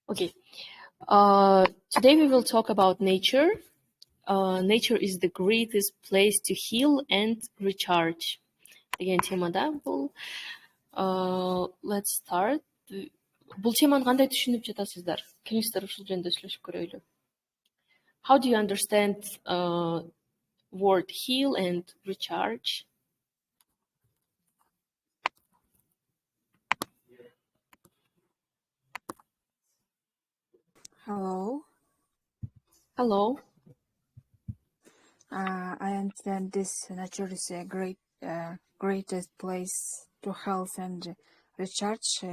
Okay. Today we will talk about nature. Nature is the greatest place to heal and recharge. Деген темада бұл. Let's start. Бұл теманы қандай түшініп жатасыздар? Келіңіздер ушул жөнүндө сүйлөшүп көрөлү. How do you understand word heal and recharge? Hello. Hello. I understand this nature is a greatest place to health and recharge.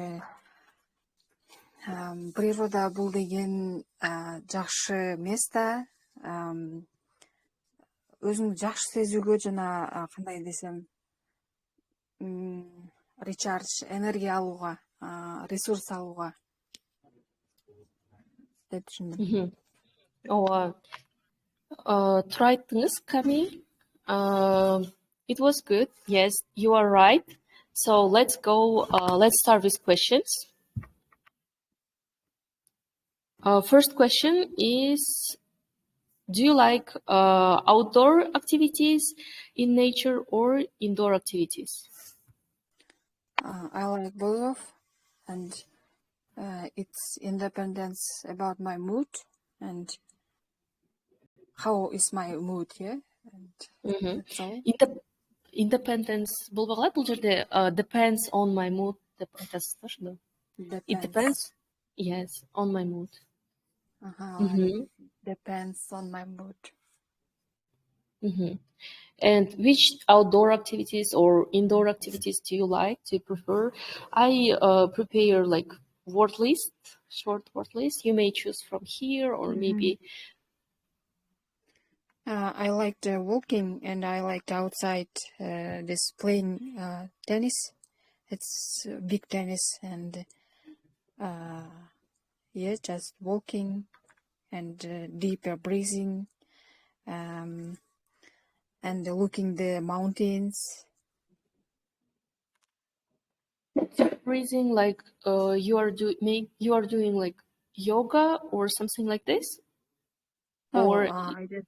Природа бул деген жакшы место. Өзүңдү жакшы сезүүгө жана кандай десем, recharge, энергия алууга, ресурс алууга деп түшүндүм. Туура айттыңыз, Ками. It was good. Yes, you are right. So let's start with questions. First question is, do you like outdoor activities in nature or indoor activities? I like both, and it's independence about my mood and how is my mood, yeah? And so Independence болбой калат бул жерде, depends on my mood деп айтасыздар ошондо. It depends. Yes, on my mood. Depends on my mood. And which outdoor activities or indoor activities do you like? Do you prefer? I prepare like word list, short word list. You may choose from here or maybe. I liked walking and I liked outside this playing tennis. It's big tennis and yeah, just walking and deeper breathing and looking the mountains. Deep breathing, like you are doing like yoga or something like this? Or I just,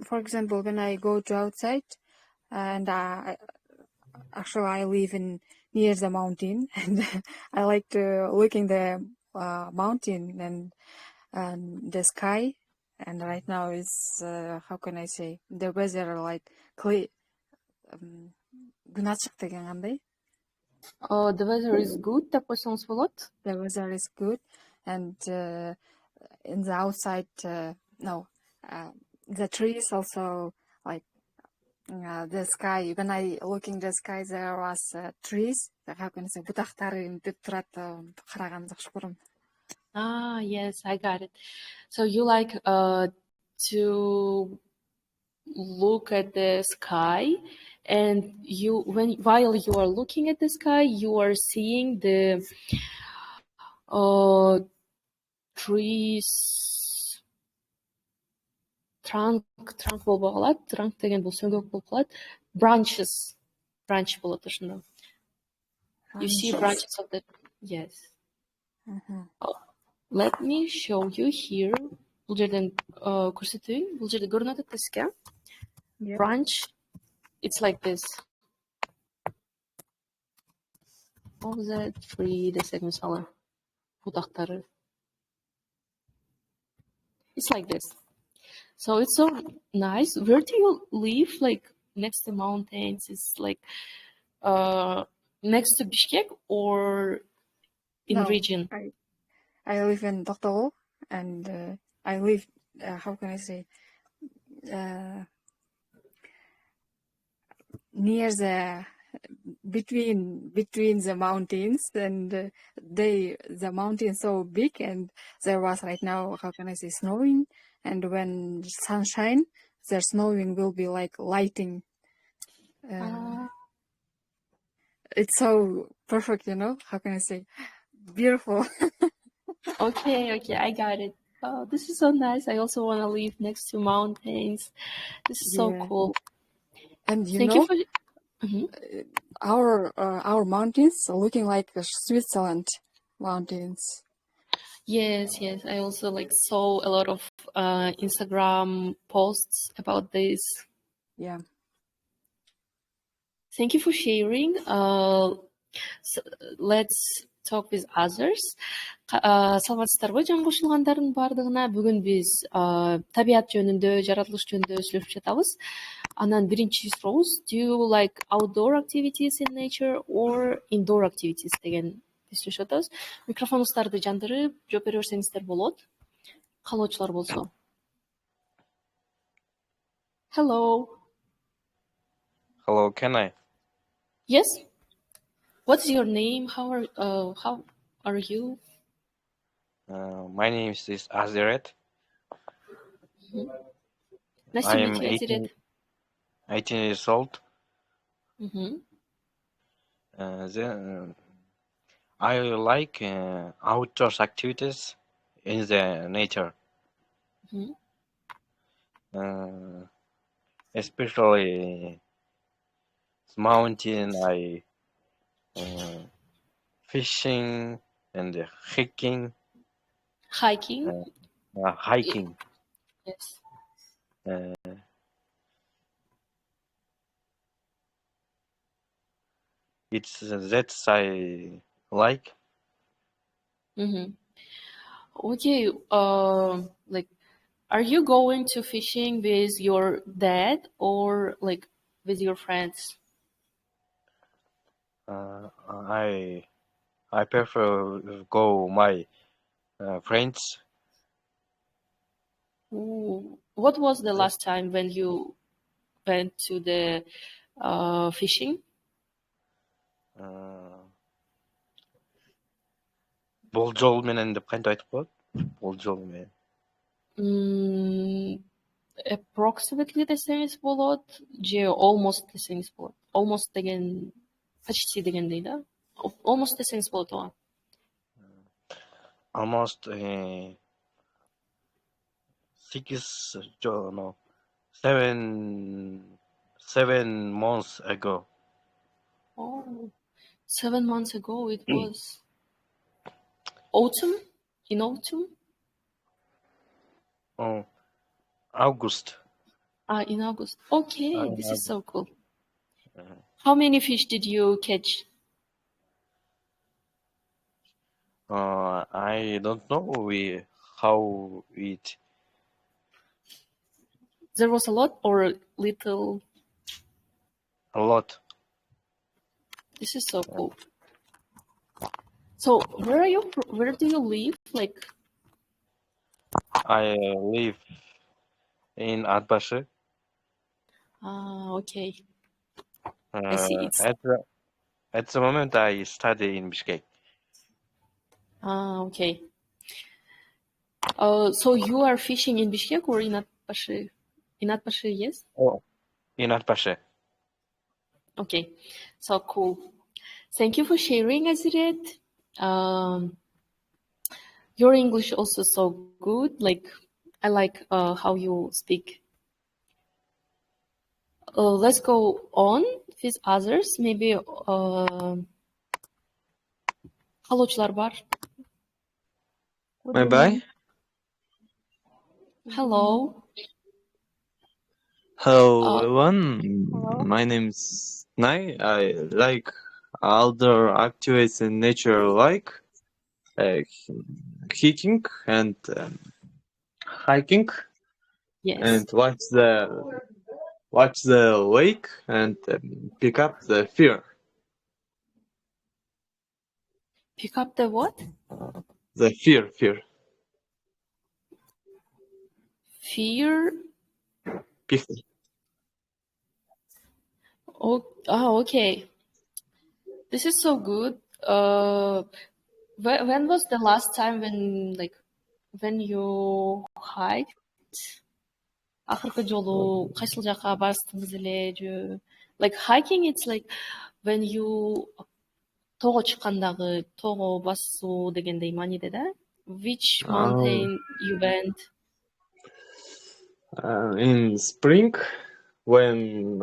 for example, when I go to outside and I live near the mountain and I like to looking the mountain and the sky. And right now it's how can I say, the weather like clear. The weather is good, деп койсоңуз болот. The weather is good, and in the outside, the trees also like the sky. When I looking the sky, there was trees. How can I say, бутактары деп турат, караганды жакшы көрөм. Yes, I got it. So you like to look at the sky, and while you are looking at the sky, you are seeing the trees. Trunk болбой калат. Trunk деген бул сөңгөк болуп калат. Branch болот ошондо. You see branches of the, yes. Let me show you here. Бул жерден көрсөтөйүн. Бул жерде көрүнүп атат сизге. Branch, it's like this. Of the tree десек мисалы, бутактары. It's like this. So it's so nice. Where do you live? Like next to mountains? It's like next to Bishkek or in region? I live in Toktogul and I live, how can I say, near the between the mountains, and the mountain so big, and there was right now, how can I say, snowing, and when sunshine, the snowing will be like lighting. It's so perfect, you know, how can I say, beautiful. Okay, I got it. Oh, this is so nice. I also want to live next to mountains. This is so cool. And Thank you for our mountains are looking like Switzerland mountains. Yes, yes. I also like saw a lot of Instagram posts about this. Yeah. Thank you for sharing. Let's talk with others. Саламатсыздарбы жан кошулгандардын баардыгына. Бүгүн биз табият жөнүндө, жаратылыш жөнүндө сүйлөшүп жатабыз. Анан биринчи сурообуз, do you like outdoor activities in nature or indoor activities деген сүйлөшүп атабыз. Микрофонуңуздарды жандырып жооп бере берсеңиздер болот. Каалоочулар болсо. Hello. Hello, can I? Yes. What's your name? How are you? My name is Azeret. Nice to I meet am you, Aziret. 18 years old. Mm-hmm. I like outdoors activities in the nature. Mm-hmm. Especially mountain, fishing and hiking. Hiking? Hiking. Yes. It's that I like. Mm-hmm. Okay. Like, are you going to fishing with your dad or like with your friends? I prefer go my friends. Ooh. What was the last time when you went to the fishing? Бул жол менен деп кантип айтып коет? Бул жол менен. Approximately десеңиз болот, же almost десеңиз болот. Almost деген почти дегендей да. Almost десеңиз болот ага. Almost 7 months ago. Oh, 7 months ago it was autumn? In autumn? Oh, August. In August. Okay, this is so cool. Uh-huh. How many fish did you catch? I don't know how it. There was a lot or little? A lot. This is so cool. So where do you live? Like, I live in Atbaşı. Okay. I see. At the moment I study in Bishkek. Okay. So you are fishing in Bishkek or in Atbaşı? In Atbaşı, yes? Oh, in Atbaşı. Okay, so cool. Thank you for sharing, Aziret. Your English also so good. Like, I like how you speak. Let's go on with others. Maybe каалоочулар бар. Bye. Hello. Hello, everyone. My name's Nai. I like outdoor activities in nature, like hiking and hiking, Yes. and watch the lake and pick up the fear. Pick up the what? The fear. Fear. Okay. This is so good. When was the last time when you hiked? Акыркы жолу кайсыл жака барсыңыз эле же? Like hiking, it's like when you тоого чыккандагы тоого басуу дегендей мааниде да? Which mountain you went? In spring, when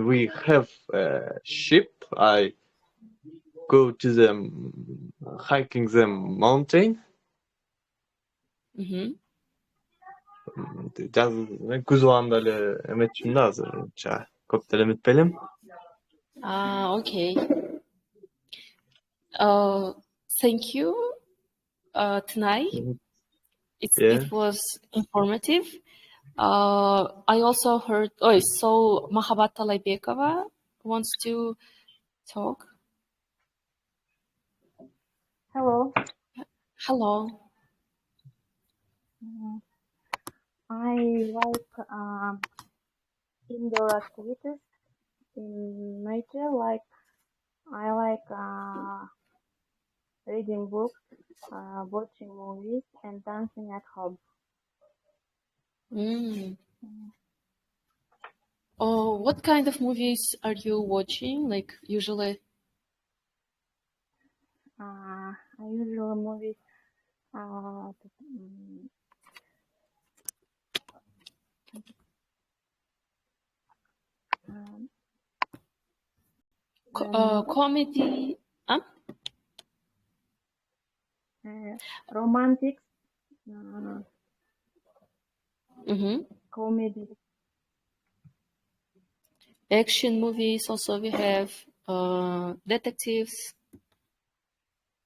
we have a ship, I go to the hiking the mountain. Күз убагында эле эметчүмүн да азырынча. Көп деле эметпей элем. Okay. Thank you, Tnai. It was informative. I also heard. Oh, so Mahabat Talaybekova wants to talk. Hello. Hello. I like indoor activities in nature. Like I like reading books, watching movies, and dancing at home. Oh, what kind of movies are you watching? Like usually? I usually movies. Comedy. Romantic. Comedy. Action movies. Also, we have detectives.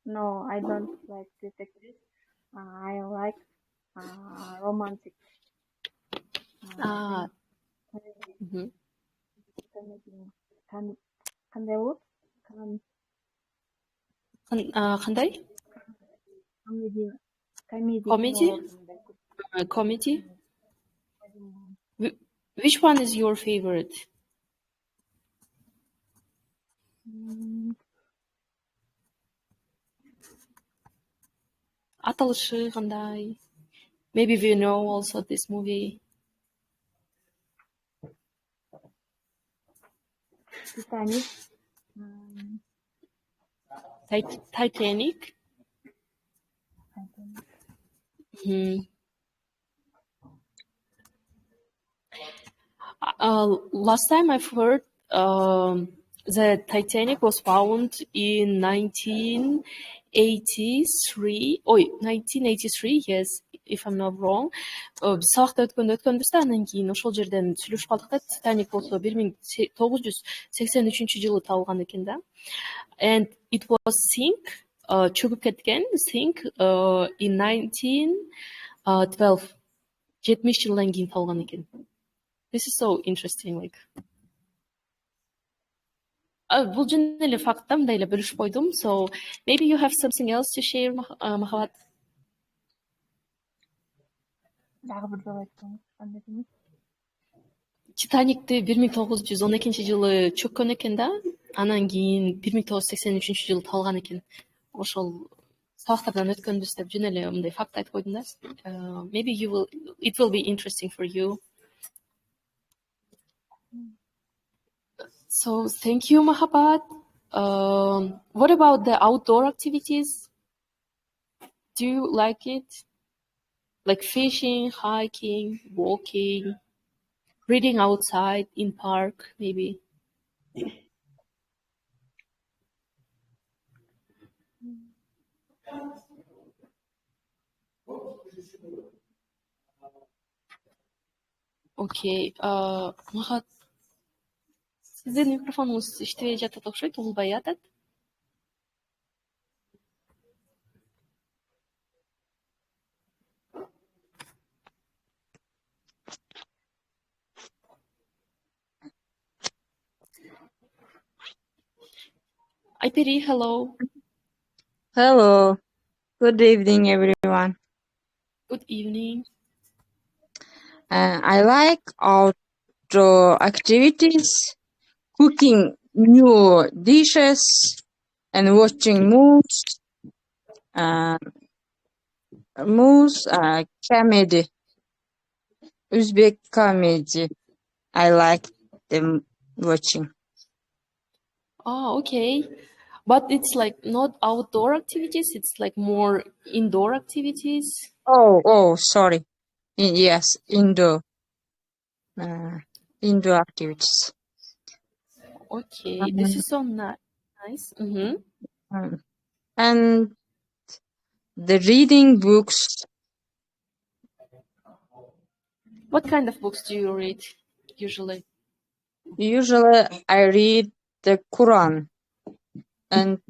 No, I don't like detectives. I like romantic. Qanday? Comedy. Which one is your favorite? Аталышы қандай? Maybe we know also this movie. Titanic. Last time I've heard the Titanic was found in 1983. 1983, yes, if I'm not wrong. Сабакта өткөнбүз да, анан кийин ошол жерден сүйлөшүп калдык да, Titanic болсо 1983 жылы табылган экен да. And it was sink, чөгүп кеткен, sink in 1912. 70 жылдан кийин табылган экен. This is so interesting, like. Бул жөн эле факт да, мындай эле бөлүшүп койдум. So maybe you have something else to share, Махабат? Дагы бир жолу айтсаңыз, кандай демек? Титаникти 1912 жылы чөккөн экен да, анан кийин 1983 жылы табылган экен. Ошол сабактардан өткөнбүз деп жөн эле мындай факт айтып койдум да. Maybe it will be interesting for you. So thank you, Mahabat. What about the outdoor activities? Do you like it? Like fishing, hiking, walking, reading outside in park, maybe? Okay. Mahabat, сиздин микрофонуңуз иштебей жатат окшойт, угулбай атат. Айпери, hello. Hello. Good evening, everyone. Good evening. I like outdoor activities, cooking new dishes, and watching comedy, Uzbek comedy. I like them watching. Oh, okay. But it's like not outdoor activities, it's like more indoor activities. Oh, sorry. Yes, indoor activities. Okay, this is so nice. And the reading books. What kind of books do you read usually? Usually I read the Quran and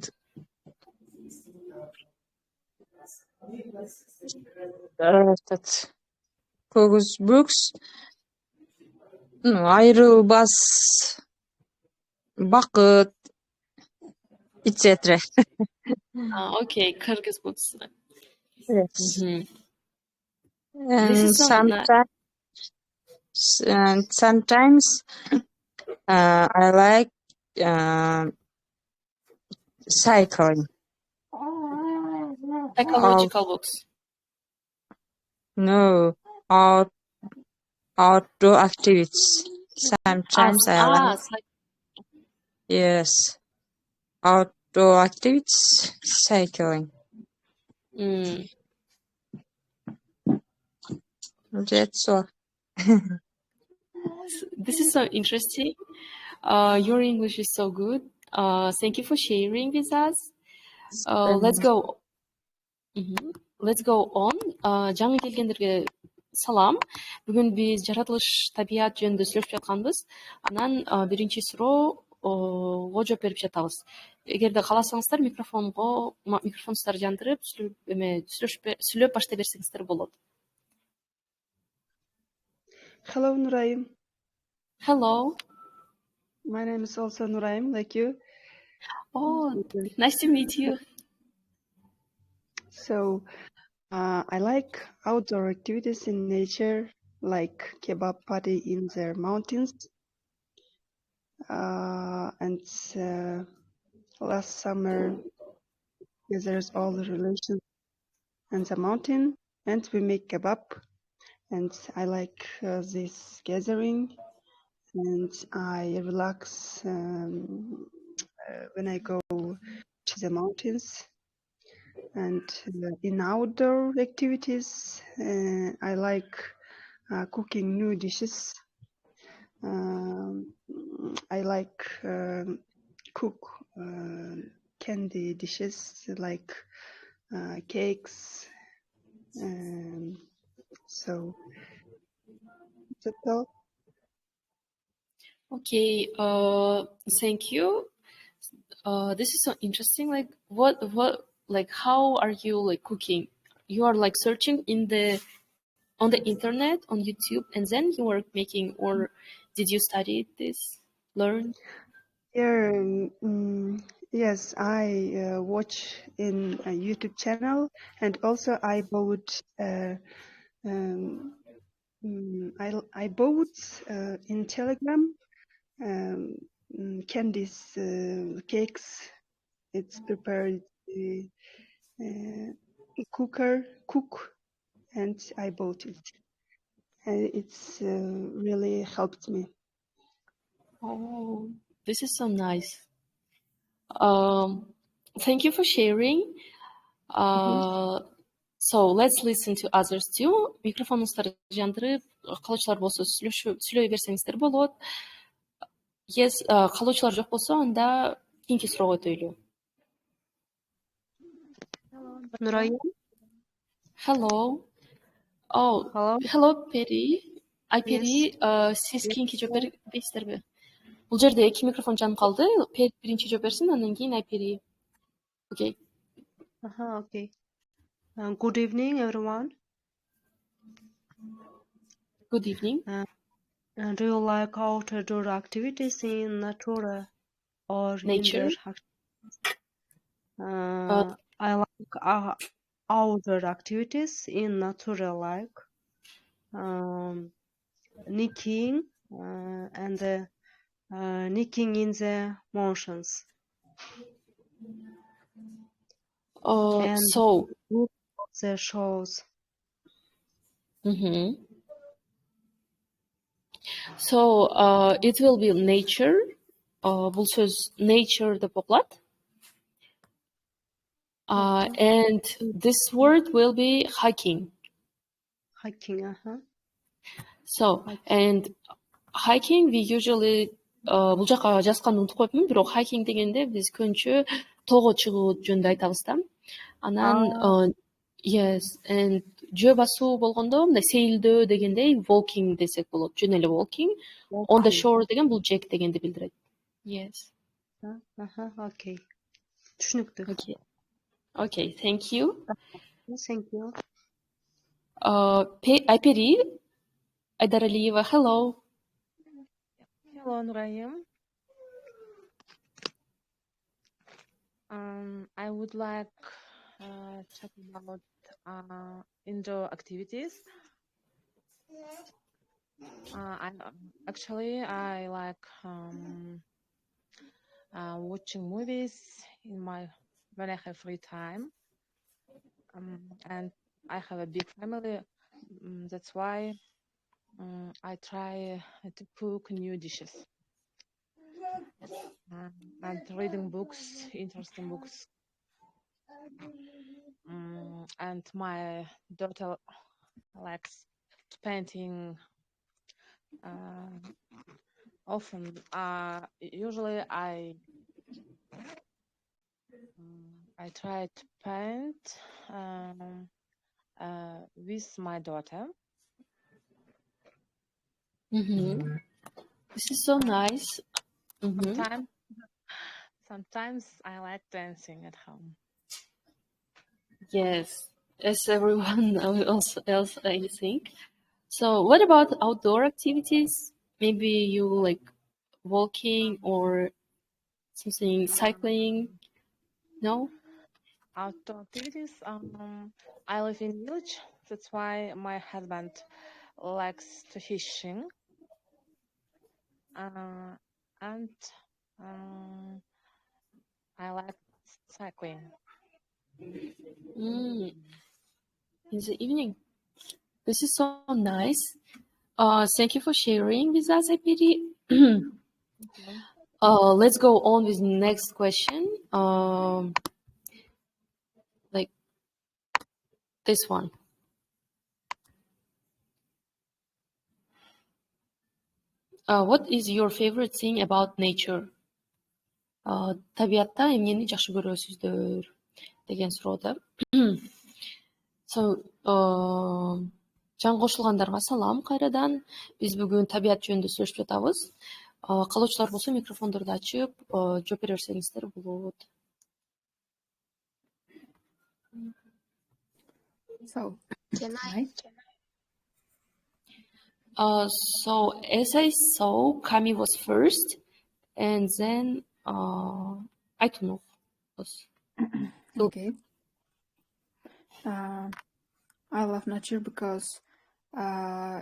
Kogus books. Ayrılmaz, Bakıt, etc. Okay, Kyrgyz books. Yes. Mhm. And This is sometimes I like cycling. Psychological books. No, outdoor activities. Sometimes I like, yes, outdoor activities, cycling. That's all. This is so interesting. Your English is so good. Thank you for sharing with us. Let's go. Let's go on. Жаңы келгендерге салам. Бүгүн биз жаратылыш, табият жөнүндө сүйлөшүп жатканбыз. Анан биринчи суроого жооп берип жатабыз. Эгерде кааласаңыздар, микрофонуңузду жандырып, сүйлөп баштай берсеңиздер болот. Hello, Nuraim. Hello. My name is also Nuraim, like you. Oh, nice to meet you. So, I like outdoor activities in nature, like kebab party in the mountains. And last summer, there's all the relations in the mountain, and we make kebab. And I like this gathering, and I relax when I go to the mountains. And in outdoor activities, I like cooking new dishes. I like cook candy dishes like cakes. So that's all. Okay. Thank you. This is so interesting. Like how are you like cooking? You are like searching on the internet, on YouTube, and then you are making, or did you study this, learn? Yes, I watch in a YouTube channel, and also I bought I bought in Telegram candies, cakes. It's prepared cook, and I bought it. And it's really helped me. Oh, this is so nice. Thank you for sharing. So let's listen to others too. Микрофонуңузду жандырып, калуучулар болсо сүйлөй берсеңиздер болот. Yes, калуучулар жок болсо, анда кийинки суроого өтөйлү. Nuraim. Hello. Oh, hello, Peri. Peri, сиз кийинки жооп бересиздерби? Бул жерде эки микрофон жанып калды. Пери биринчи жооп берсин, андан кийин Peri. Okay. Okay. Good evening, everyone. Good evening. Do you like outdoor activities in nature or Nature? I like outdoor activities in nature, like knitting and knitting in the mountains. And So the shows. So it will be nature. Бул сөз nature деп окулат. And this word will be hiking. Hiking, So, and hiking we usually бул жака жазганды унутуп коюпмун, бирок hiking дегенде биз көбүнчө тоого чыгуу жөнүндө айтабыз да. Анан Yes, and жөө басуу болгондо мындай сейилдөө дегендей walking десек болот. Жөн эле walking. On the shore деген бул жек дегенди билдирет. Yes. Окей. Түшүнүктүү. Okay. Okay, thank you. Thank you. Айпери Айдаралиева, hello. Hello, Nurayim. I would like talk about indoor activities. I like watching movies when I have free time, and I have a big family. That's why I try to cook new dishes and reading books, interesting books. And my daughter likes painting often. Usually I try to paint with my daughter. This is so nice. Sometimes I like dancing at home. Yes, as everyone else I think. So what about outdoor activities? Maybe you like walking or something, cycling? No? Outdoor activities. I live in village. That's why my husband likes to fishing. And I like cycling. In the evening. This is so nice. Thank you for sharing with us, Ipiri. Let's go on with the next question. Like this one. What is your favorite thing about nature? Табиятта эмнени жакшы көрөсүздөр деген суроодо. So, жан кошулгандарга салам кайрадан. Биз бүгүн табият жөнүндө сүйлөшүп жатабыз. Каалоочулар болсо микрофондорду ачып, жооп бере берсеңиздер болот. So, Can I? So as I saw, Kami was first, and then Aytunov was. okay. I love nature because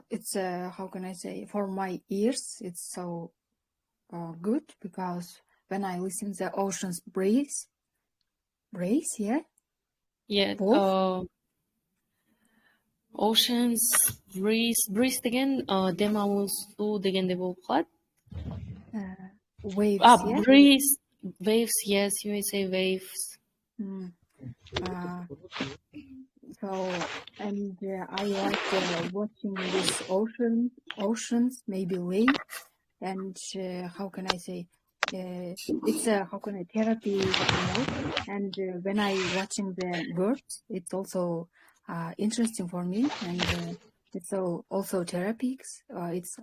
it's how can I say, for my ears it's so good, because when I listen the oceans breeze, Yeah. Both? Oceans, breeze деген дем алуу дегенде болуп калат. Waves, yeah? Breeze, waves, yes, you may say waves. So, and I like watching this oceans, maybe lake, and how can I say, it's a therapy, you know, and when I watching the birds, it's also interesting for me, and it's also therapies. It's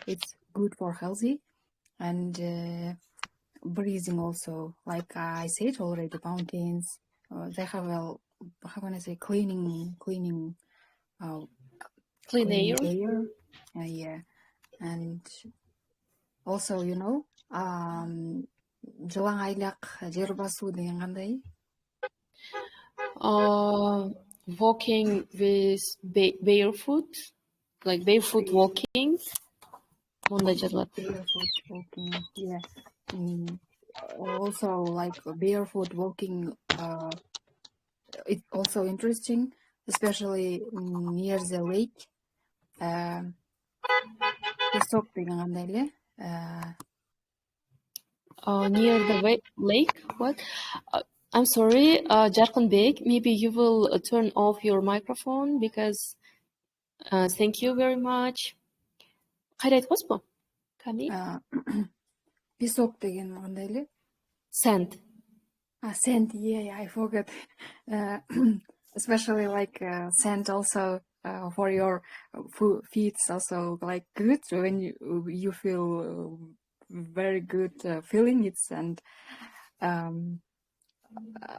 it's good for healthy, and breathing also, like I said already, mountains, they have how can I say, clean Clean air. yeah, and also, you know, жылаң айлак жер басуу деген кандай? Walking with barefoot, like barefoot walking. Barefoot walking, yeah. Also, like barefoot walking, it's also interesting, especially near the lake. Песок деген кандай эле? Near the lake. What? I'm sorry, Jarkınbek. Maybe you will turn off your microphone because. Thank you very much. Кайра айткансызбы? Ками? Песок деген кандай эле? Sand. Sand, yeah, I forgot. especially like scent also for your feet also like good when you feel very good feeling it, and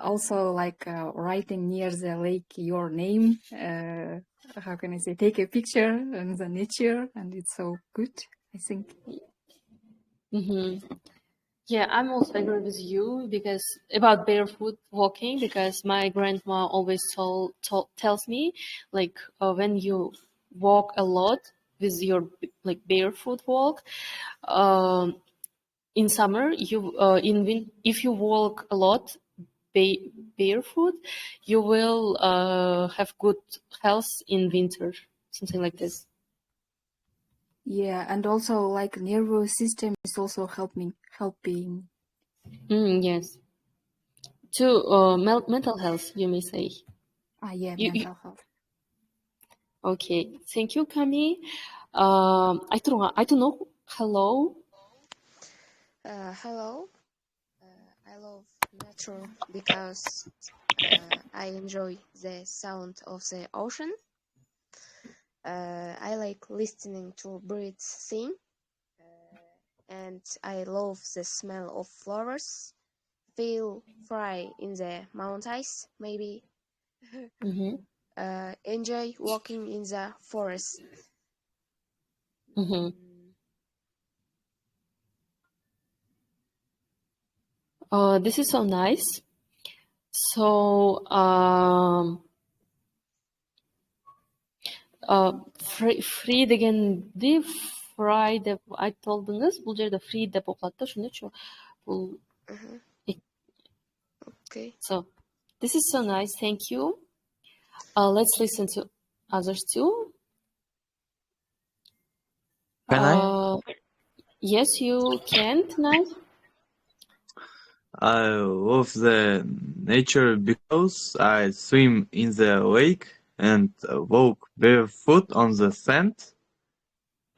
also like writing near the lake your name, how can I say, take a picture in the nature, and it's so good, I think. Yeah, I'm also agree with you because about barefoot walking, because my grandma always tells me like when you walk a lot with your like barefoot walk, in summer you if you walk a lot barefoot, you will have good health in winter, something like this. Yeah, and also like nervous system is also helping. Yes. To mental health, you may say. Yeah, mental health. Okay, thank you, Kami. I don't know. Hello. Hello. I love nature because I enjoy the sound of the ocean. I like listening to birds sing, and I love the smell of flowers. Feel free in the mountains, maybe. Enjoy walking in the forest. This is so nice. So free дегенди fry деп айтып алдыңыз. Бул жерде free деп окулат да, ошондочу. Бул Okay. So this is so nice. Thank you. Let's listen to others too. Can I? Yes, you can tonight. I love the nature because I swim in the lake and walk barefoot on the sand.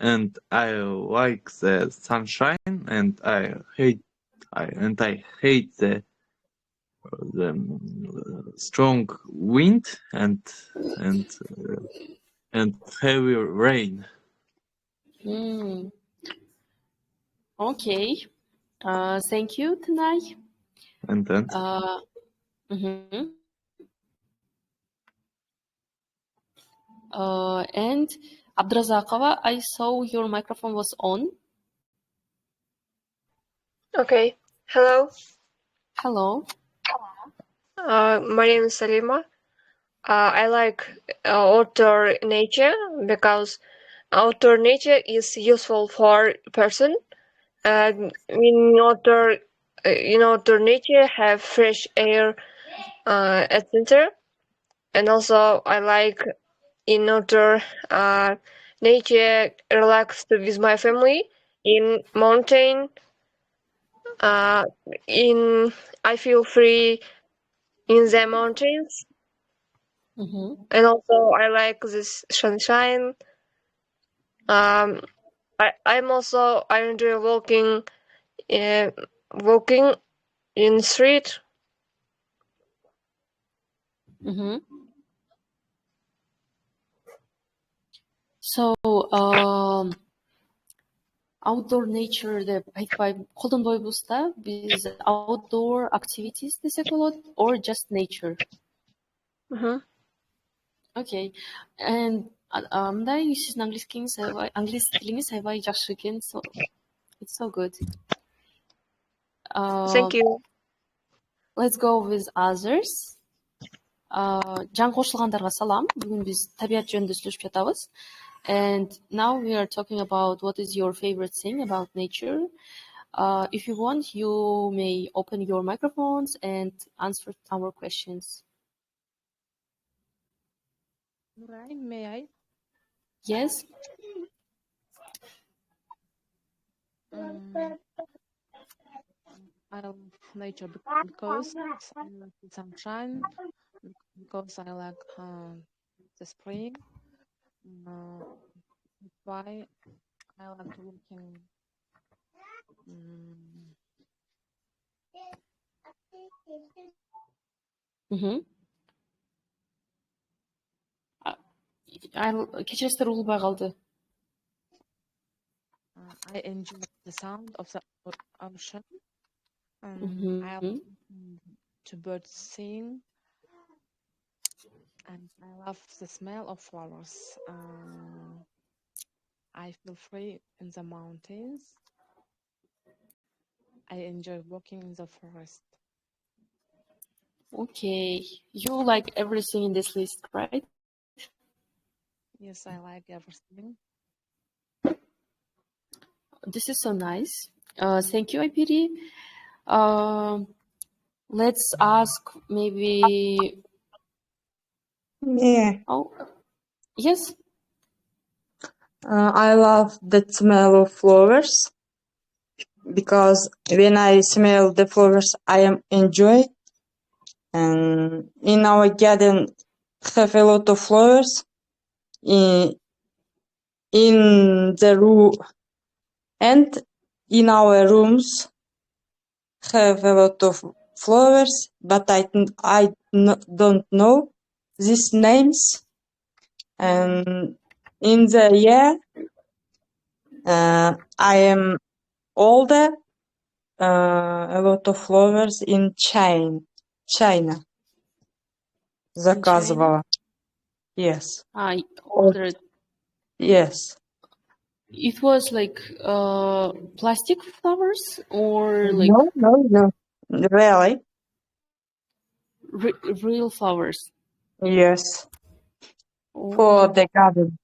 And I like the sunshine, and I hate the strong wind and heavy rain. Okay. Thank you, Tanay. And then? And Abdrazakova, I saw your microphone was on. Okay. Hello. Hello. My name is Salima. I like outdoor nature because outdoor nature is useful for person. In outdoor nature have fresh air, etc. And also I like in outdoor nature relaxed with my family in mountain. I feel free in the mountains. And also I like this sunshine. I enjoy walking in street. So outdoor nature деп айтпай колдонбойбуз да, биз outdoor activities десек болот, or just nature. Okay. And мындай сиздин англис тилиңиз аябай жакшы экен. So it's so good. Thank you. Let's go with others. Жаңы кошулгандарга салам. Бүгүн биз табият жөнүндө сүйлөшүп жатабыз. And now we are talking about what is your favorite thing about nature. If you want, you may open your microphones and answer our questions. May I? Yes. I love nature because I like the sunshine, because I like the spring. That's why I like looking Кечиресиздер угулбай калды. I enjoy the sound of the ocean. I Mhm. listen to birds sing, and I love the smell of flowers. I feel free in the mountains. I enjoy walking in the forest. Okay, you like everything in this list, right? Yes, I like everything. This is so nice. Thank you, IPD. Let's ask maybe. Yeah. Oh, yes. I love the smell of flowers because when I smell the flowers, I am enjoy. And in our garden, have a lot of flowers. In the room and in our rooms have a lot of flowers, but I don't know these names. And in the year, I am older. A lot of flowers in China. Заказывала. Yes. Ordered. Yes. It was like plastic flowers or like No. Really? Real flowers. Yes. Oh. For the garden.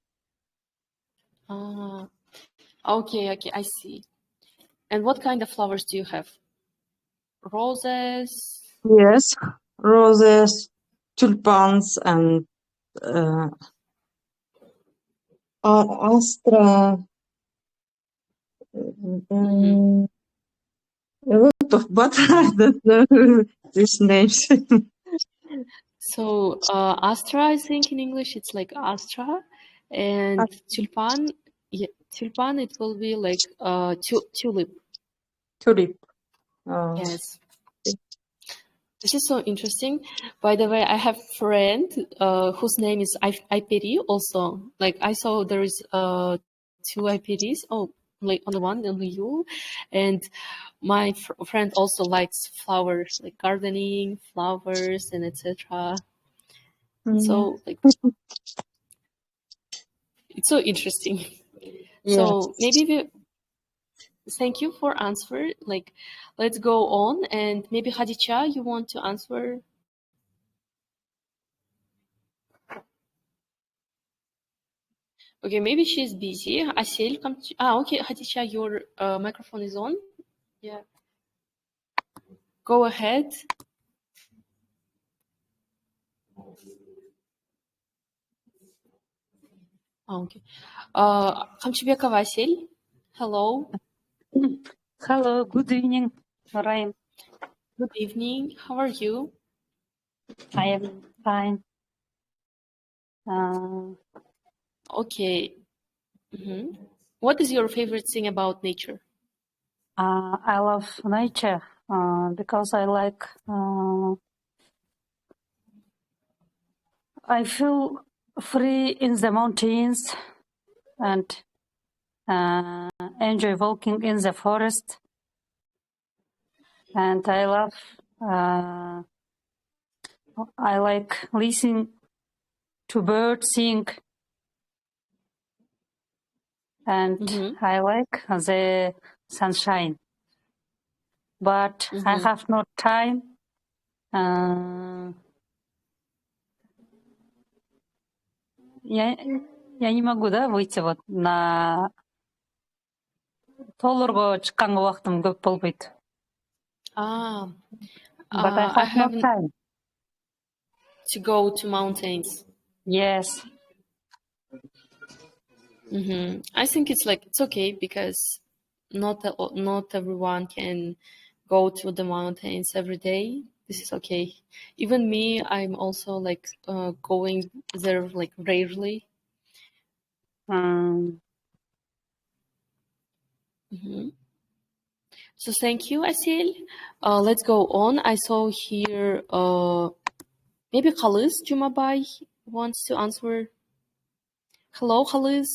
Okay, I see. And what kind of flowers do you have? Roses? Yes, roses, tulipans, and astra. A lot of, but I don't know these names. So Astra, I think in English it's like Astra, and tulpan, tulpan it will be like tulip. Tulip. Yes. This is so interesting. By the way, I have a friend whose name is IPD also. Like I saw there is two IPDs. Oh, like on the one, only you. And my friend also likes flowers, like gardening, flowers, and etc. So like it's so interesting. Yes. So maybe thank you for answer. Like let's go on, and maybe Khadija, you want to answer? Okay, maybe she's busy. Asil, come to, okay, Khadija, your microphone is on. Yeah. Go ahead. Okay. Kamchibekova Asil, hello. Hello, good evening, Ryan. Good evening. How are you? I am fine. Okay. What is your favorite thing about nature? I love nature because I like. I feel free in the mountains and enjoy walking in the forest. And I love. I like listening to birds sing. And I like the sunshine, but I have no time. Я не могу, да, выйти вот на толорго чыкканга убактым көп болбойт. But I have no time to go to mountains. Yes. I think it's like it's okay because not everyone can go to the mountains every day. This is okay. Even me, I'm also like going there like rarely. So thank you, Asil. Let's go on. I saw here maybe Khalız Jumabay wants to answer. Hello, Халыз.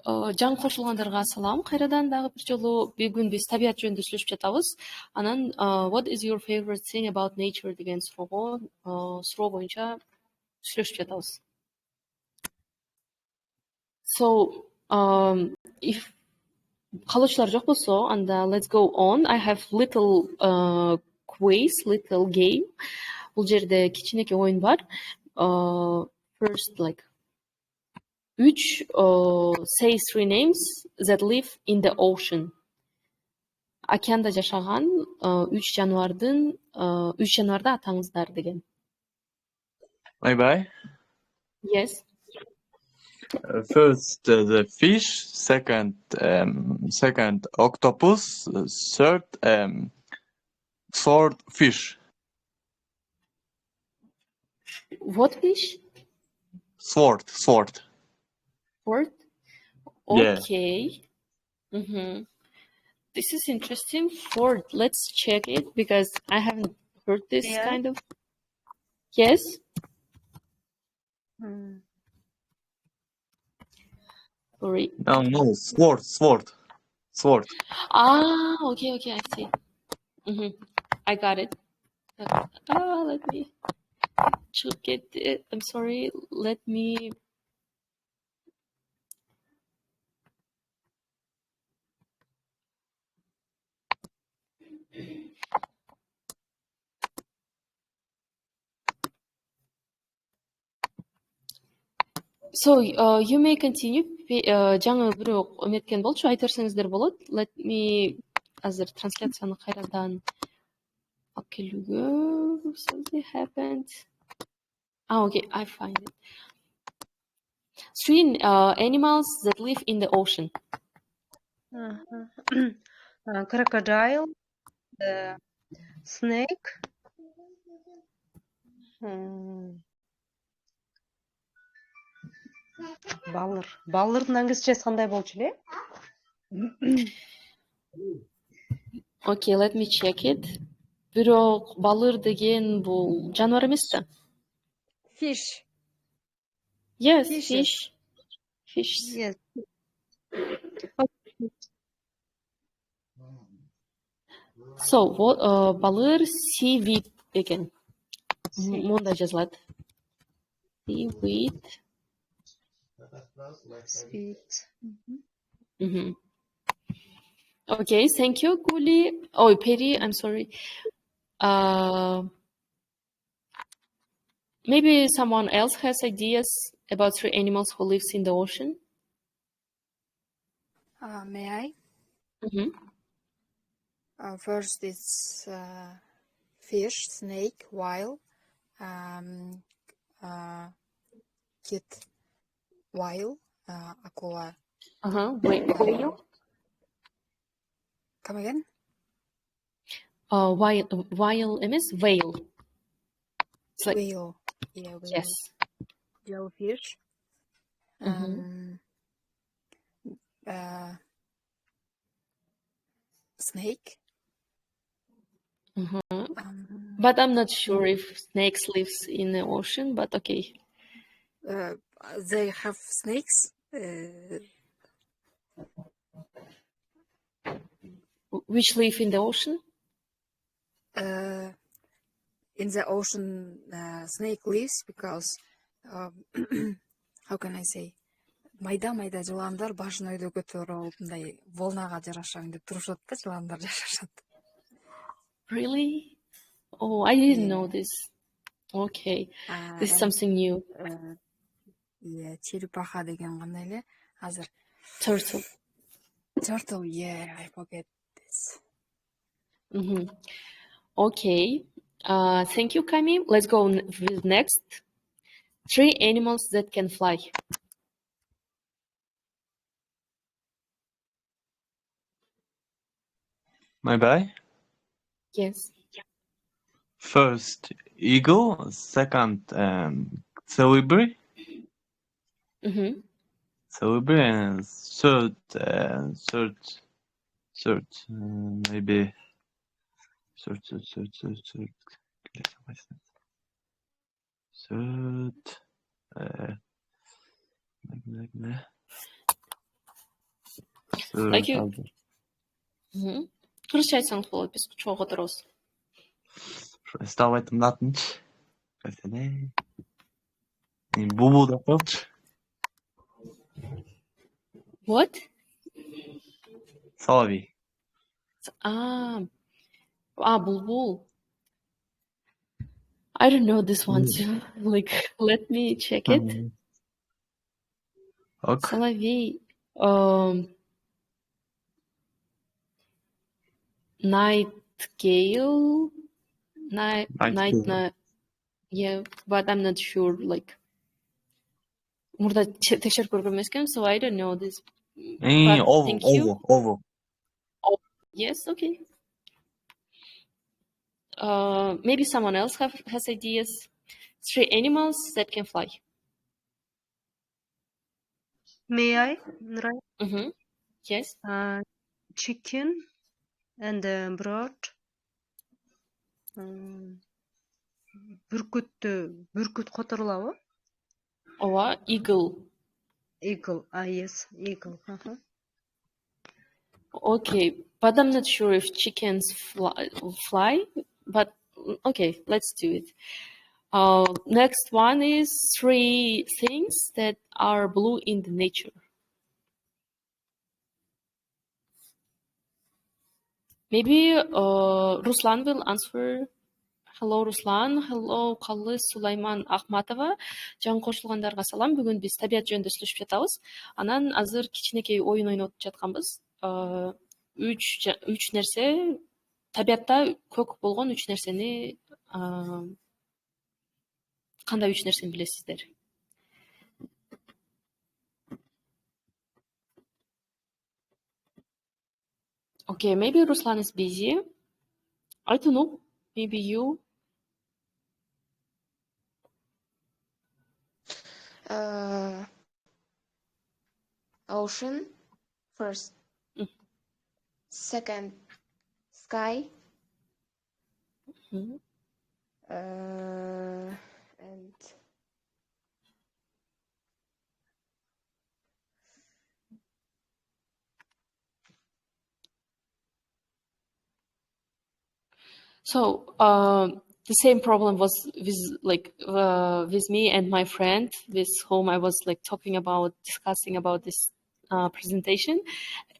Жаңы кошулгандарга салам. Кайрадан дагы бир жолу бүгүн биз табият жөнүндө сүйлөшүп жатабыз. Анан what is your favorite thing about nature деген суроо боюнча сүйлөшүп жатабыз. So, if калуучулар жок болсо, анда let's go on. I have little quiz, little game. Бул жерде кичинекей оюн бар. First, like, say 3 names that live in the ocean. Океанда жашаган 3 жанварды атаңыздар деген. Bye. Yes. First, the fish. Second, octopus. Third, swordfish. What fish? Sword. Sword? Yeah. Okay. This is interesting. Sword. Let's check it because I haven't heard this kind of. Yes. Sorry. No, sword. Okay, I see. I got it. Let me check it. I'm sorry. Let me. So you may continue. Жаңы бирок эметкен болчу, айтерсеңиздер болот. Let me азыр трансляцияны кайрадан алып келүүгө. Something happened. Okay, I find it. 3 animals that live in the ocean. Crocodile, snake, балырдын аңгисчеси кандай болчу эле? Okay, let me check it. Бирок балыр деген бул жаныбар эмес да? Fish. Yes, Fishes. fish. Yes. So, балыр seaweed деген. Монда жазылат. Seaweed. Okay, thank you, Guli. Oh, Perry, I'm sorry. Maybe someone else has ideas about 3 animals who lives in the ocean? May I? First, it's fish, snake, whale, kit, whale, aqua. Whale. Come again? Whale MS whale. It's like, Whale. Yeah, whale. yes. Jellyfish. Snake. But I'm not sure if snakes lives in the ocean, but okay. They have snakes. Which live in the ocean? In the ocean, snake lives because, how can I say, майда жыландар башын өйдө көтөрүп, мындай волнага жарашам деп турушат да, жыландар жашашат. Really? Oh, I didn't know this. Okay, this is something new. Yeah, черепаха деген кандай эле? Азыр. Turtle. Turtle, yeah, I forget this. Okay. Thank you, Kami. Let's go with next. 3 animals that can fly. Bye. Yes. First, eagle. Second, colibri. Colibri, and third, maybe third. Like you. Кыргызча айтсаңыз болот, биз чогуу отурабыз. Эстеп айтым атынчы. Касене. Бубу деп коелучу. What? Соловей. Bulbul. I don't know this one too. Like, let me check it. Okay. Соловей. Nightingale. Yeah, but I'm not sure. Like, мурда текшерип көргөн эмесмин, so I don't know this. But thank you. Ovo. Yes, okay. Maybe someone else has ideas. 3 animals that can fly. May I, Nuray? Yes. Chicken and bird. Бүркүт которулабы? Ооба, eagle. Eagle. Yes, eagle. Okay, but I'm not sure if chickens fly, but okay, let's do it. Next one is 3 things that are blue in the nature. Maybe Ruslan will answer. Hello Ruslan, hello Калыс Сулайман Ахматова. Жаңы кошулгандарга салам. Бүгүн биз табият жөнүндө сүйлөшүп жатабыз. Анан азыр кичинекей оюн ойноп жатканбыз. 3 нерсе, табиятта көк болгон 3 нерсени кандай 3 нерсени билесиздер? Okay, maybe Ruslan is busy. I don't know. Maybe you. Ocean first. Second, sky. And So the same problem was with me and my friend with whom I was discussing about this presentation.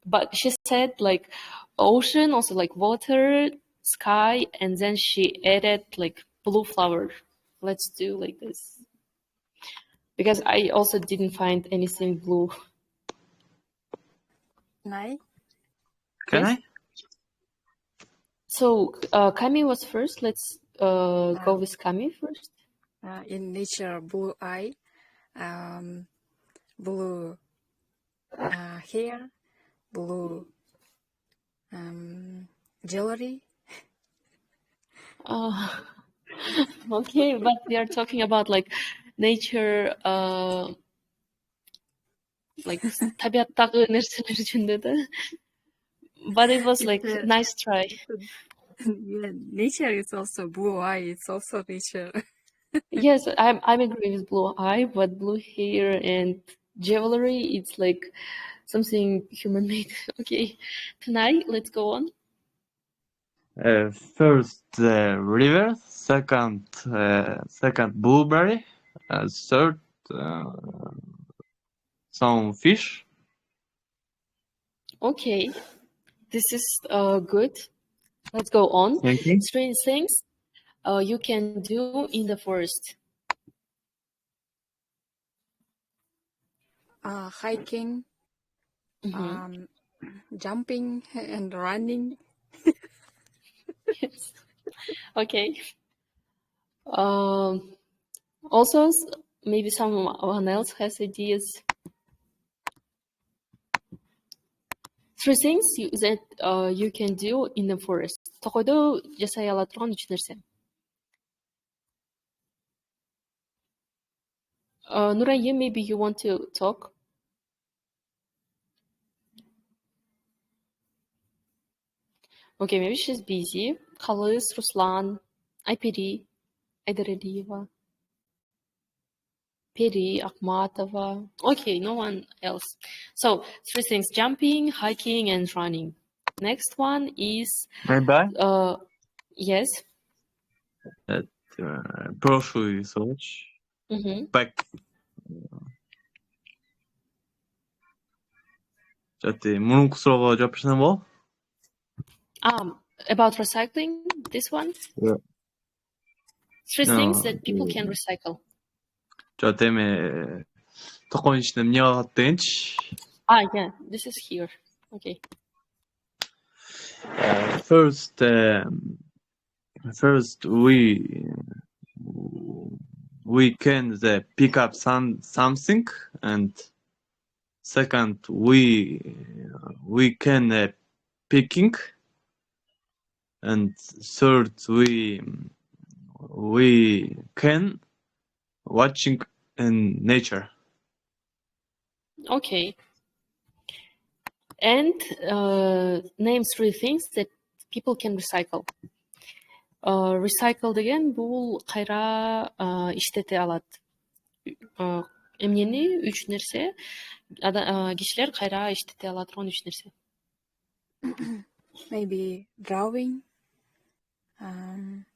But she said like ocean, also like water, sky, and then she added like blue flower. Let's do like this. Because I also didn't find anything blue. Can I? So Kami was first. Let's go with Kami first. In nature, blue eye, blue hair, blue jewelry. Okay, but we are talking about like nature, like табияттагы нерселер жөнүндө да. But it was like nice try. Yeah, nature is also blue eye. It's also nature. Yes, I'm agree with blue eye, but blue hair and jewelry, it's like something human made. Okay, tonight let's go on. First river, second blueberry, third some fish. Okay, this is good. Let's go on. Thank you. 3 things you can do in the forest. Hiking, jumping and running. Yes. Okay. Also, maybe someone else has ideas. 3 things that you can do in the forest. Токойдо жасай ала турган 3 нерсе. Nuray, maybe you want to talk? Okay, maybe she's busy. Калыс, Ruslan, Айпери, Айдаралиева, Peri, Akhmatova. Okay, no one else. So 3 things: jumping, hiking, and running. Next one is yes. Прошлый соч. Back. мурунку суроого жооп берсем болобу? About recycling, this one? Yeah. 3 things that people can recycle. Жок эми токон ичинен эмне калат дегенчи? Yeah, this is here. Okay. First, we can pick up something, and second, we can picking, and third, we can watching in nature. Okay. And name 3 things that people can recycle. Recycle деген бул кайра иштете алат. Эмнени 3 нерсе кишилер кайра иштете ала турган 3 нерсе. Maybe drawing, and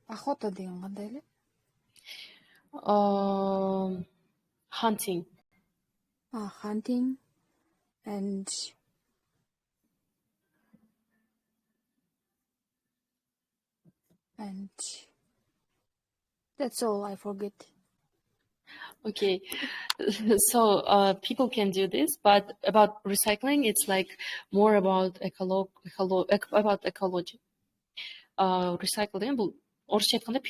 охота деген кандай эле? Hunting. Hunting, and that's all. I forget. Okay, so people can do this, but about recycling, it's like more about about ecology. Recycle деген бул орусча айтканда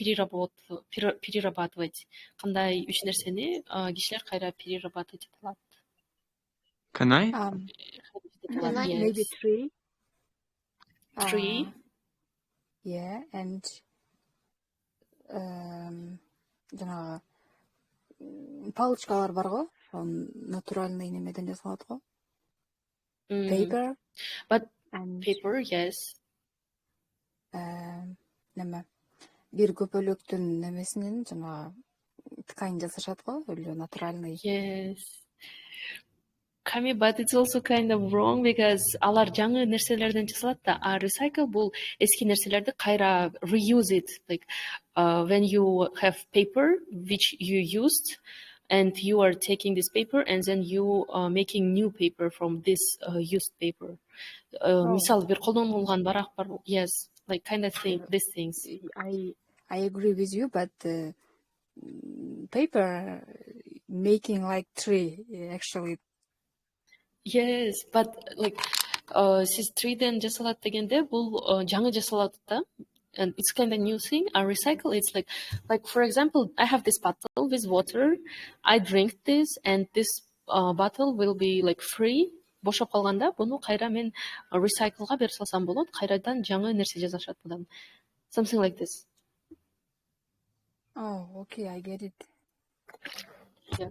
перерабатывать. Кандай 3 нерсени кишилер кайра перерабатывать ете алат. Can I? Maybe 3. 3. Yeah, and жанагы палочкалар бар го, натуральный немеден жасалат го. Paper. But paper, yes. Неме? Бир көпөлөктүн немесинен жанагы ткань жасашат го, өлө натуральный. Yes. Kami, but it's also kind of wrong because алар жаңы нерселерден жасалат да, recycle бул эски нерселерди кайра reuse it. Like when you have paper which you used and you are taking this paper and then you are making new paper from this used paper. Мисалы бир колдонулган барак бар. Yes, like kind of thing, these things. I agree with you, but paper making like tree actually. Yes, but like сиз 3ден жасалат дегенде бул жаңы жасалат да, and it's kind of new thing. I recycle, it's like for example, I have this bottle with water, I drink this, and this bottle will be like free. Бошоп калганда буну кайра мен recycleга берип салсам болот, кайрадан жаңы нерсе жасашат будан. Something like this. Oh, okay, I get it. Yeah.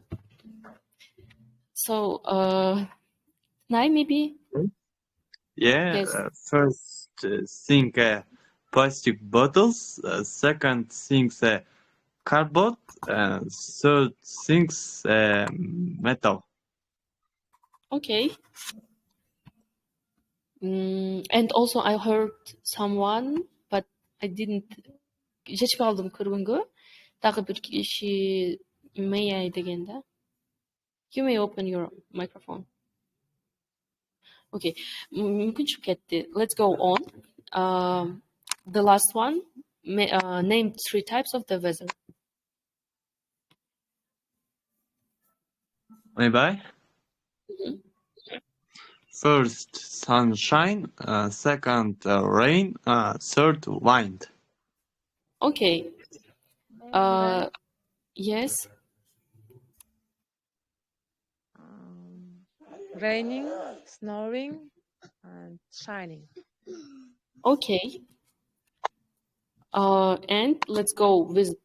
So, maybe? Yeah, Yes. First thing plastic bottles, second thing cardboard, third things metal. Okay. And also I heard someone, but I didn't жетип калдым көргөнгө. Дагы бир киши may I деген да. You may open your microphone. Okay, мүмкүн чыгып кетти. Let's go on. The last one, name 3 types of the weather. Maybe. First, sunshine, second, rain, third, wind. Okay. Yes. Raining, snowing, and shining. Okay. And let's go with.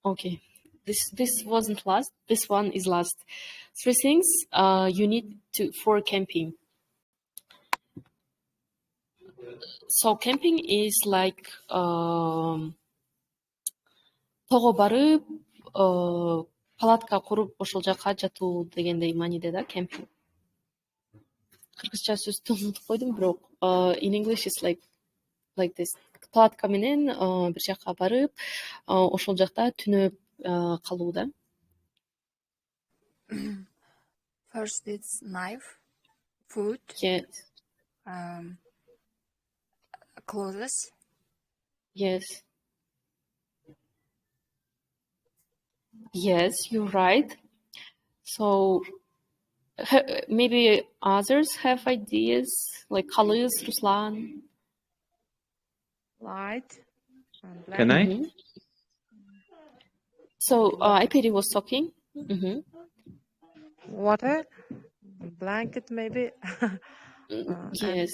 Okay, this wasn't last. This one is last. 3 things you need for camping. So camping is like тоого барып, палатка куруп ошол жака жатуу дегендей мааниде да, camping. Кыргызча сөздү унутуп койдум, бирок in English is like this. Палатка менен бир жака барып, ошол жакта түнөп калуу да. First, it's knife, food, Yes. Clothes. Yes. Yes, you're right. So maybe others have ideas, like colors, Ruslan. Light and black. Can I? Mhm. So Iperi was talking. Mhm. Water, blanket maybe. Yes.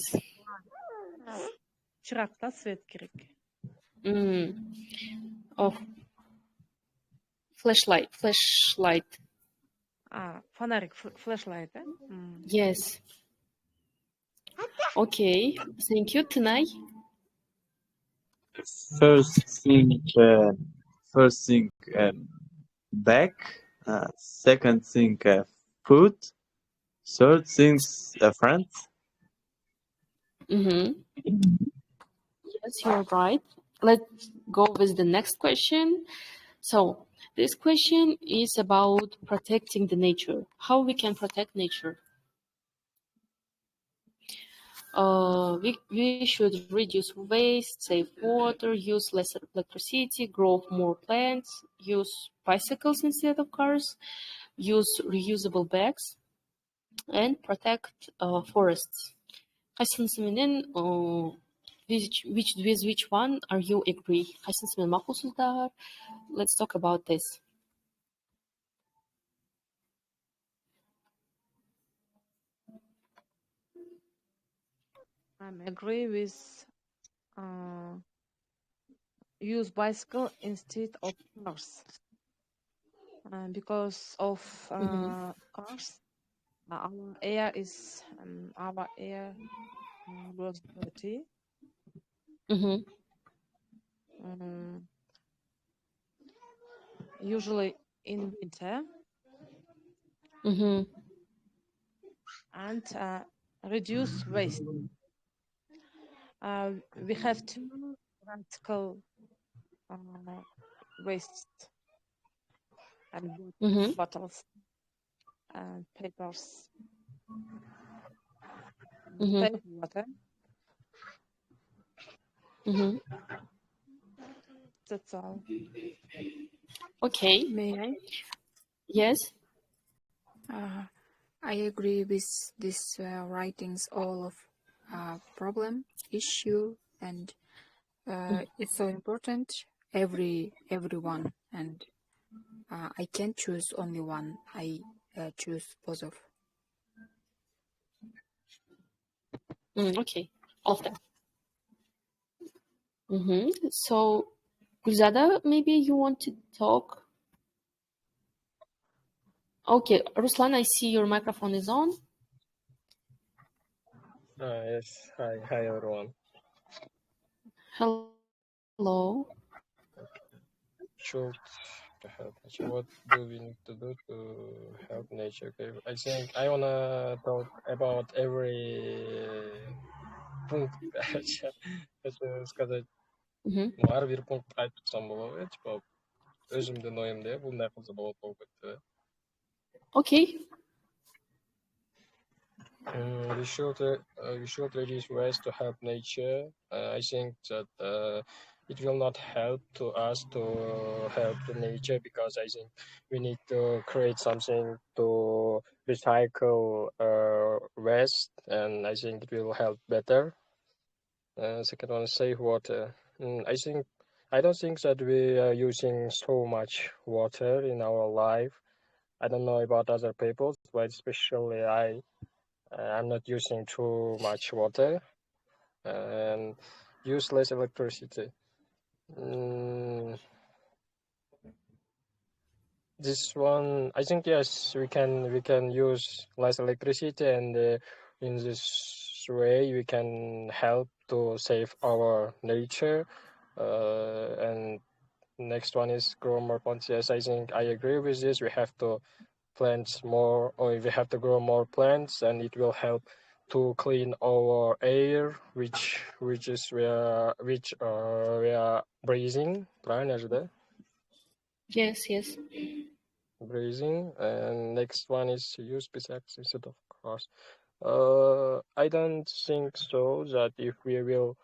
Чыракта свет керек. Oh, flashlight. Фонарик, flashlight, eh? Yes. Okay. Thank you, Tanay. First thing, bag. Second thing, food. Third thing, friends. Yes, you're right. Let's go with the next question. So this question is about protecting the nature. How we can protect nature? We should reduce waste, save water, use less electricity, grow more plants, use bicycles instead of cars, use reusable bags, and protect forests. Кайсынысы менен, with which one are you agree? Кайсынысы менен макулсуздар? Let's talk about this. I'm agree with use bicycle instead of cars. Because of cars, our air was dirty. Usually in winter. And reduce waste. We have two practical waste and bottles and papers. Save water. That's all. Okay. May I? Yes. I agree with this writings all of problem, issue, and it's so important. Everyone, and I can't choose only one. I choose both of. Okay, all of them. So, Gulzada, maybe you want to talk? Okay, Ruslan, I see your microphone is on. Yes. Hi everyone. Hello. Should help nature. What do we need to do to help nature? Okay. I think I wanna talk about every пункт. Хочу сказать, ар бир пункт айтып турсам болобу, типа өзүмдүн оюмду, мындай кылса болот болуп кетти. Okay. We should reduce waste to help nature. I think that it will not help to us to help the nature, because I think we need to create something to recycle waste, and I think it will help better. Second one, save water. I don't think that we are using so much water in our life. I don't know about other people, but especially I'm not using too much water, and use less electricity. This one, I think, yes, we can use less electricity, and in this way we can help to save our nature. And next one is grow more plants. Yes, I think I agree with this. We have to plant more, or we have to grow more plants, and it will help to clean our air, which we are breathing. Yes, yes. Breathing. And next one is use bicycles instead of cars. I don't think so that if we will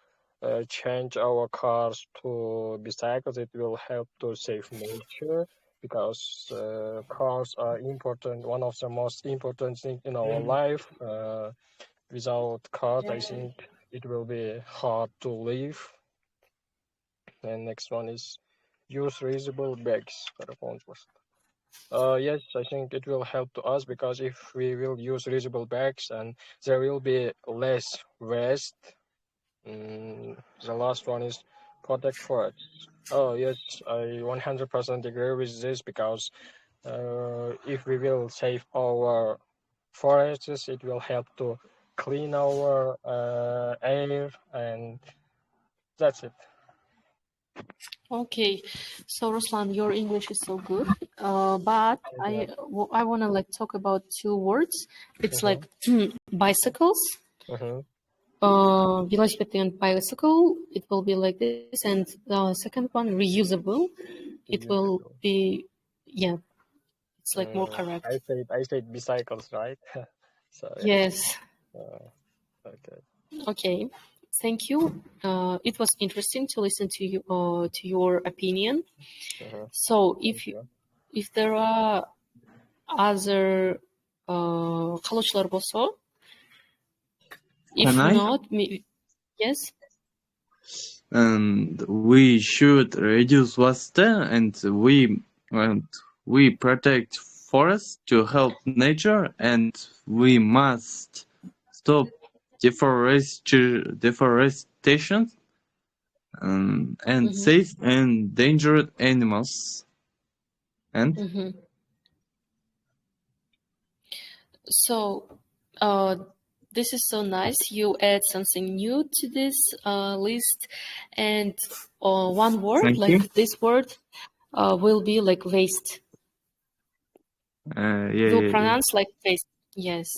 change our cars to bicycles, it will help to save nature, because cars are important, one of the most important things in our life. Without cars, I think it will be hard to live. And next one is use reusable bags. Yes, I think it will help to us, because if we will use reusable bags, and there will be less waste. The last one is protect forests. Oh yes, I 100% agree with this, because if we will save our forests, it will help to clean our air, and that's it. Okay, so Ruslan, your English is so good, but I want to like talk about two words. It's like bicycles. Velocipede and bicycle. It will be like this, and the second one reusable. It will be it's like more correct. I said bicycles, right? So Yes. Okay. Okay. Thank you. It was interesting to listen to you to your opinion. So if there are other калоочулар болсо, if Can I? not, yes. And we should reduce waste, and we protect forests to help nature, and we must stop deforestation and save endangered animals. And So this is so nice. You add something new to this list, and one word Thank like you. this word will be like waste. Will pronounce like waste. Yes.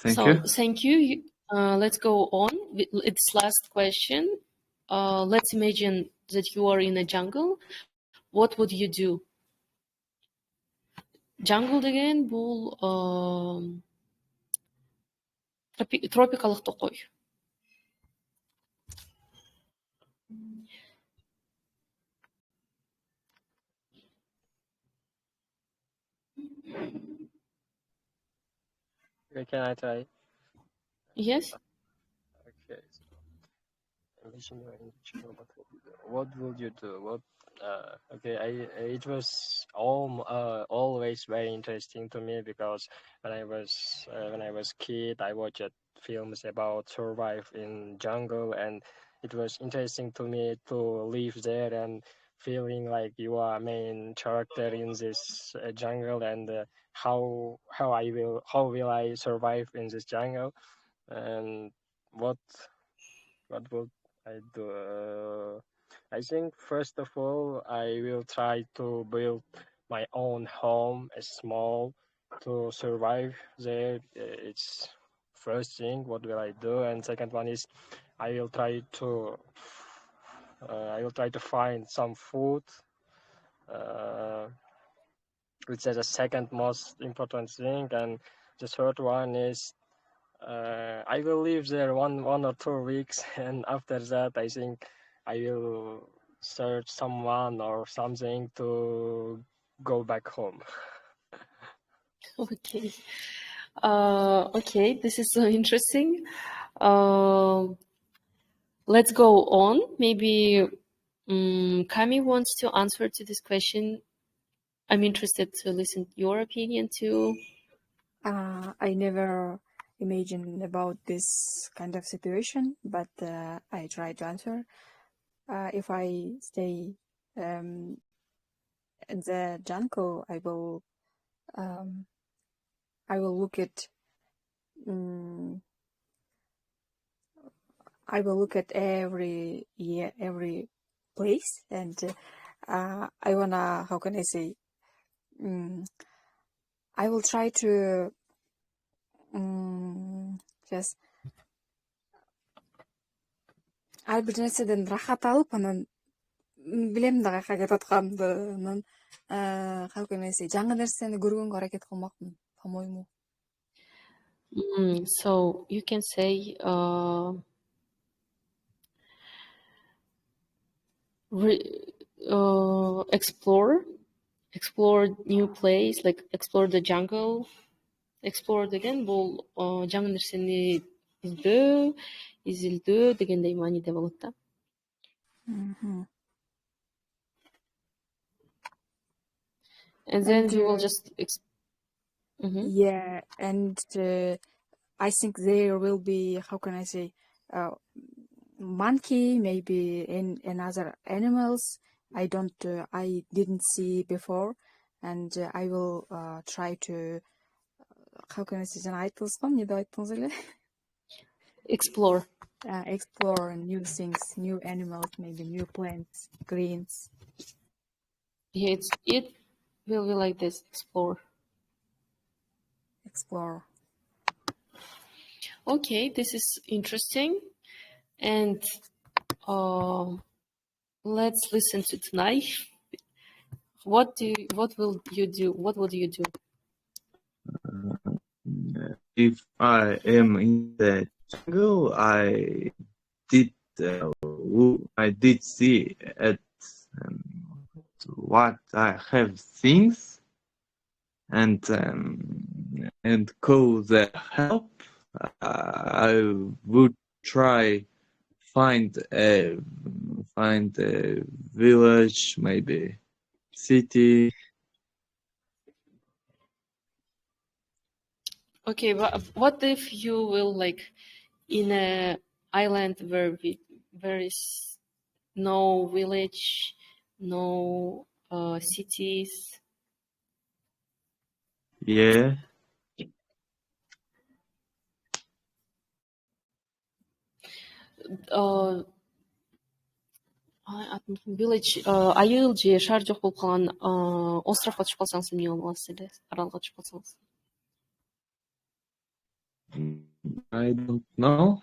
Thank you. Thank you. Let's go on. It's last question. Let's imagine that you are in a jungle. What would you do? Jungle деген бул тропикалык токой. Can I try? Yes. Okay. What would you do? What? Okay. It was always very interesting to me, because when I was kid, I watched films about survive in jungle, and it was interesting to me to live there and feeling like you are main character in this jungle, and how will I survive in this jungle, and what would I do? I think first of all I will try to build my own home, a small, to survive there. It's first thing. What will I do? And second one is I will try to find some food, which is the second most important thing. And the third one is I will live there one or 2 weeks, and after that I think I will search someone or something to go back home. Okay. Okay, this is so interesting. Let's go on. Maybe Kami wants to answer to this question. I'm interested to listen to your opinion too. I never imagined about this kind of situation, but I try to answer. If I stay in the jungle, I will look at I will look at every place, and I wanna, how can I say, I will try to just ар бир нерседен рахат алып, анан билем да каяка кетип атканын, how can I say, жаңы нерсени көргөнгө аракет кылмакмын, по-моему. So you can say explore new place, like explore the jungle. Explore деген бул жаңы нерсени изилдөө дегендей мааниде болот да. And then you will just yeah, and I think there will be, how can I say, monkey, maybe in other animals I didn't see before, and I will try to, how can I say, жана айтылышпам, эмне деп айттыңыз эле? Explore New things, new animals, maybe new plants, greens. Yeah, it will be like this. Explore. Okay, this is interesting, and let's listen to tonight. What will you do? What would you do? If I am in the jungle, I did see at what I have things, and call the help. I would try find a village, maybe city. Okay, but what if you will like in a island where there is no village, no cities? Yeah. Village айыл же шаар жок болуп калган островко түшүп калсаңыз эмне болуп аласыз эле, аралга түшүп калсаңыз? I don't know.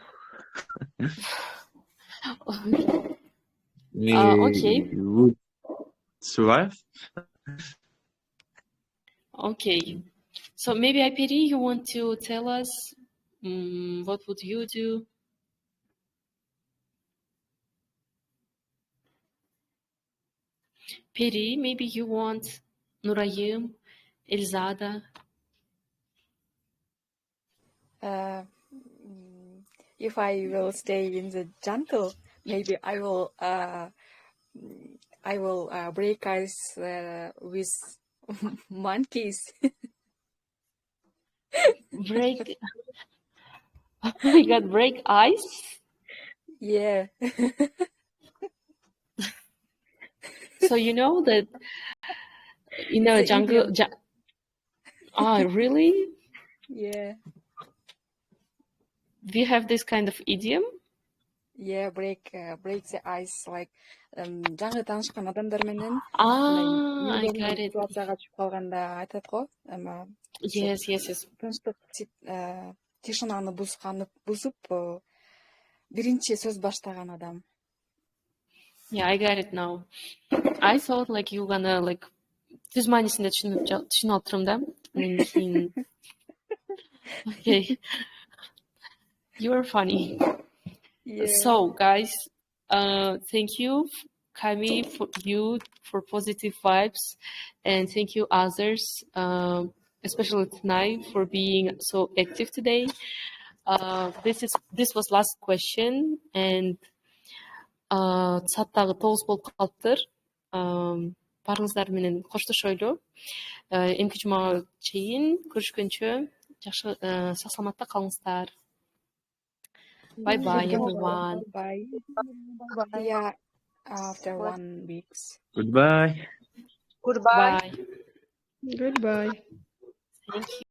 Okay. Would survive. Okay. So maybe Iperi, you want to tell us what would you do? Peri, maybe you want Nurayim, Elzada. If I will stay in the jungle, maybe I will break ice with monkeys. Break? Oh my God, break ice? Yeah. So you know that in a jungle. Really? Yeah. Do you have this kind of idiom? Yeah, break the ice, like жаңы таанышкан адамдар менен I got it. ситуацияга түшүп калганда айтат го, эми Yes. тынчтык, тишинаны бузуп биринчи сөз баштаган адам. Yeah, I got it now. I thought like you gonna like түз маанисинде түшүнүп алып турум да. Okay. You are funny. Yeah. So guys, thank you Kami for positive vibes, and thank you others, especially tonight, for being so active today. This was last question, and сааттагы 9 болуп калыптыр. Барыңыздар менен коштошойлу. Эмки жумага чейин көрүшкөнчө жакшы сак саламатта калыңыздар. Bye everyone. Bye. Yeah, after 1 week. Goodbye. Goodbye. Goodbye. Thank you.